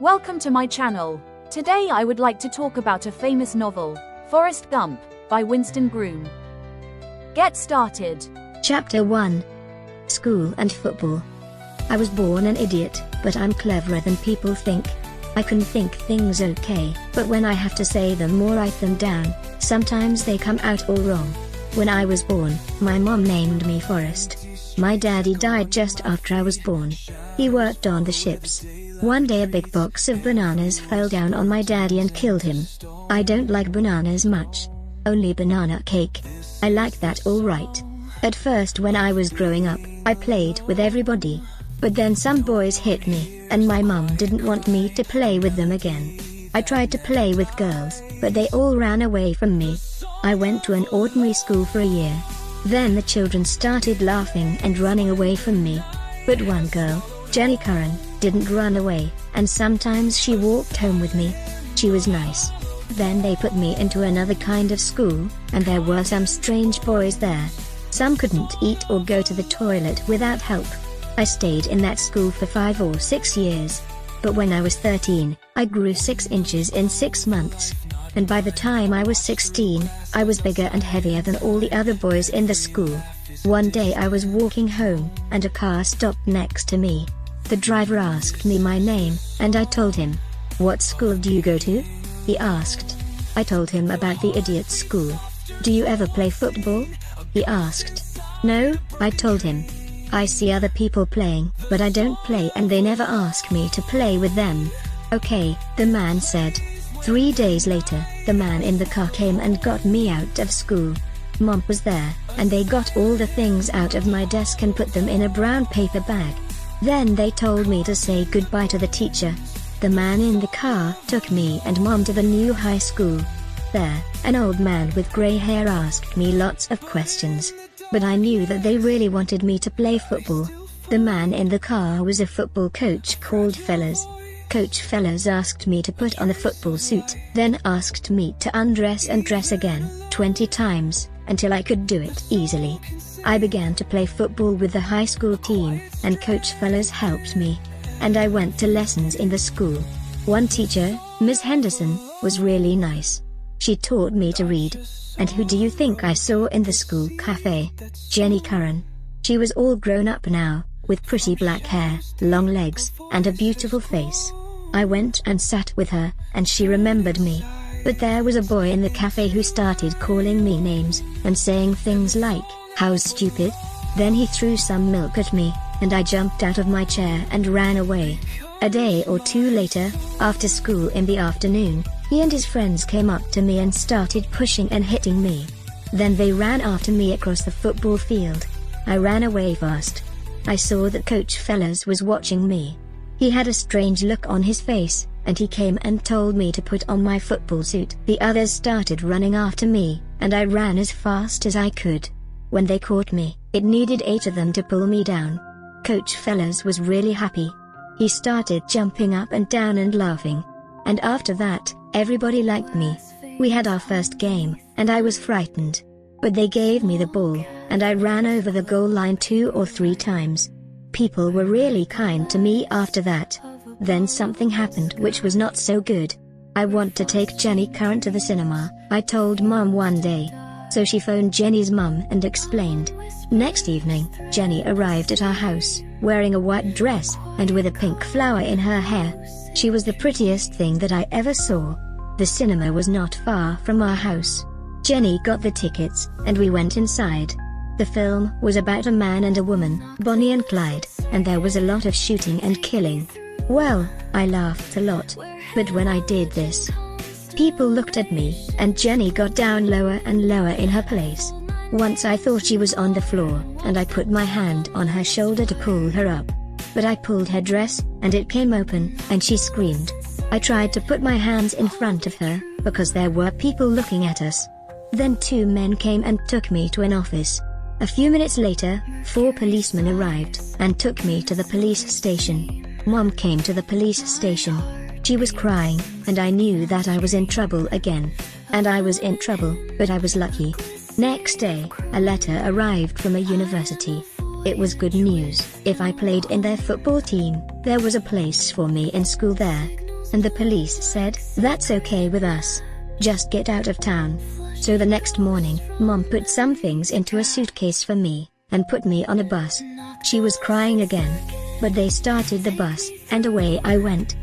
Welcome to my channel. Today I would like to talk about a famous novel, Forrest Gump, by Winston Groom. Get started. Chapter 1. School and Football. I was born an idiot, but I'm cleverer than people think. I can think things okay, but when I have to say them or write them down, sometimes they come out all wrong. When I was born, my mom named me Forrest. My daddy died just after I was born. He worked on the ships. One day a big box of bananas fell down on my daddy and killed him. I don't like bananas much. Only banana cake. I like that alright. At first when I was growing up, I played with everybody. But then some boys hit me, and my mum didn't want me to play with them again. I tried to play with girls, but they all ran away from me. I went to an ordinary school for a year. Then the children started laughing and running away from me. But one girl, Jenny Curran, didn't run away, and sometimes she walked home with me. She was nice. Then they put me into another kind of school, and there were some strange boys there. Some couldn't eat or go to the toilet without help. I stayed in that school for 5 or 6 years. But when I was 13, I grew 6 inches in 6 months. And by the time I was 16, I was bigger and heavier than all the other boys in the school. One day I was walking home, and a car stopped next to me. The driver asked me my name, and I told him. "What school do you go to?" he asked. I told him about the idiot school. "Do you ever play football?" he asked. "No," I told him. "I see other people playing, but I don't play and they never ask me to play with them." "Okay," the man said. 3 days later, the man in the car came and got me out of school. Mom was there, and they got all the things out of my desk and put them in a brown paper bag. Then they told me to say goodbye to the teacher. The man in the car took me and Mom to the new high school. There, an old man with grey hair asked me lots of questions. But I knew that they really wanted me to play football. The man in the car was a football coach called Fellers. Coach Fellers asked me to put on a football suit, then asked me to undress and dress again, 20 times, until I could do it easily. I began to play football with the high school team, and Coach Fellers helped me. And I went to lessons in the school. One teacher, Miss Henderson, was really nice. She taught me to read. And who do you think I saw in the school cafe? Jenny Curran. She was all grown up now, with pretty black hair, long legs, and a beautiful face. I went and sat with her, and she remembered me. But there was a boy in the cafe who started calling me names, and saying things like, "How stupid." Then he threw some milk at me, and I jumped out of my chair and ran away. A day or 2 later, after school in the afternoon, he and his friends came up to me and started pushing and hitting me. Then they ran after me across the football field. I ran away fast. I saw that Coach Fellers was watching me. He had a strange look on his face, and he came and told me to put on my football suit. The others started running after me, and I ran as fast as I could. When they caught me, it needed 8 of them to pull me down. Coach Fellers was really happy. He started jumping up and down and laughing. And after that, everybody liked me. We had our first game, and I was frightened. But they gave me the ball, and I ran over the goal line 2 or 3 times. People were really kind to me after that. Then something happened which was not so good. "I want to take Jenny Curran to the cinema," I told Mom one day. So she phoned Jenny's mum and explained. Next evening, Jenny arrived at our house, wearing a white dress, and with a pink flower in her hair. She was the prettiest thing that I ever saw. The cinema was not far from our house. Jenny got the tickets, and we went inside. The film was about a man and a woman, Bonnie and Clyde, and there was a lot of shooting and killing. Well, I laughed a lot. But when I did this, people looked at me, and Jenny got down lower and lower in her place. Once I thought she was on the floor, and I put my hand on her shoulder to pull her up. But I pulled her dress, and it came open, and she screamed. I tried to put my hands in front of her, because there were people looking at us. Then 2 men came and took me to an office. A few minutes later, 4 policemen arrived, and took me to the police station. Mom came to the police station. She was crying, and I knew that I was in trouble again. And I was in trouble, but I was lucky. Next day, a letter arrived from a university. It was good news. If I played in their football team, there was a place for me in school there. And the police said, "That's okay with us. Just get out of town." So the next morning, Mom put some things into a suitcase for me, and put me on a bus. She was crying again. But they started the bus, and away I went.